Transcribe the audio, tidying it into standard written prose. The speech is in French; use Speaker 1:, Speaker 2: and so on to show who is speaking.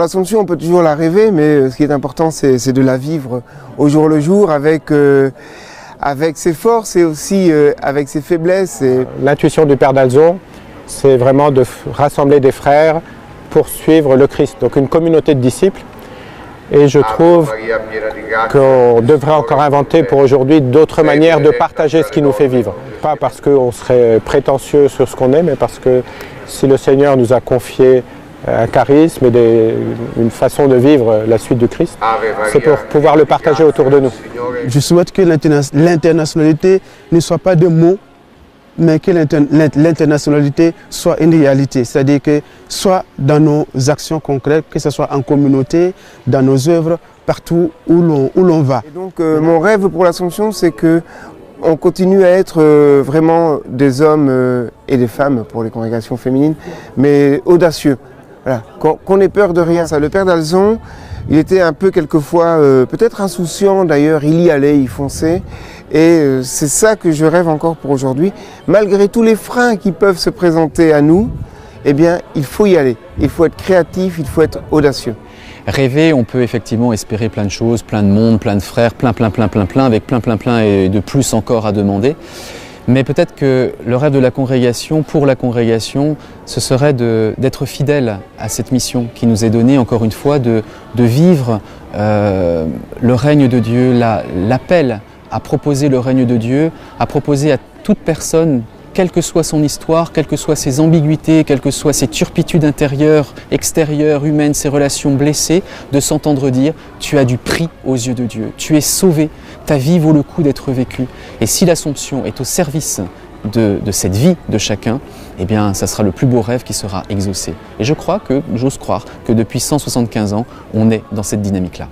Speaker 1: l'Assomption, on peut toujours la rêver, mais ce qui est important, c'est de la vivre au jour le jour avec ses forces et aussi avec ses faiblesses.
Speaker 2: L'intuition du Père d'Alzon, c'est vraiment de rassembler des frères pour suivre le Christ, donc une communauté de disciples. Et je trouve qu'on devrait encore inventer pour aujourd'hui d'autres manières de partager ce qui nous fait vivre. Pas parce qu'on serait prétentieux sur ce qu'on est, mais parce que si le Seigneur nous a confié un charisme et une façon de vivre la suite du Christ, c'est pour pouvoir le partager autour de nous.
Speaker 3: Je souhaite que l'internationalité ne soit pas de mots, mais que l'internationalité soit une réalité, c'est-à-dire que soit dans nos actions concrètes, que ce soit en communauté, dans nos œuvres, partout où l'on va.
Speaker 1: Et donc mon rêve pour l'Assomption, c'est qu'on continue à être vraiment des hommes et des femmes pour les congrégations féminines, mais audacieux. Voilà. Qu'on ait peur de rien. Ça, le Père d'Alzon, il était un peu quelquefois, peut-être insouciant d'ailleurs, il y allait, il fonçait. Et c'est ça que je rêve encore pour aujourd'hui. Malgré tous les freins qui peuvent se présenter à nous, eh bien, il faut y aller. Il faut être créatif, il faut être audacieux.
Speaker 4: Rêver, on peut effectivement espérer plein de choses, plein de monde, plein de frères, plein, avec plein et de plus encore à demander. Mais peut-être que le rêve de la congrégation, pour la congrégation, ce serait d'être fidèle à cette mission qui nous est donnée, encore une fois, de vivre le règne de Dieu, l'appel à proposer le règne de Dieu, à proposer à toute personne, quelle que soit son histoire, quelles que soient ses ambiguïtés, quelles que soient ses turpitudes intérieures, extérieures, humaines, ses relations blessées, de s'entendre dire « tu as du prix aux yeux de Dieu, tu es sauvé, ta vie vaut le coup d'être vécue ». Et si l'Assomption est au service de cette vie de chacun, eh bien, ça sera le plus beau rêve qui sera exaucé. Et j'ose croire que depuis 175 ans, on est dans cette dynamique-là.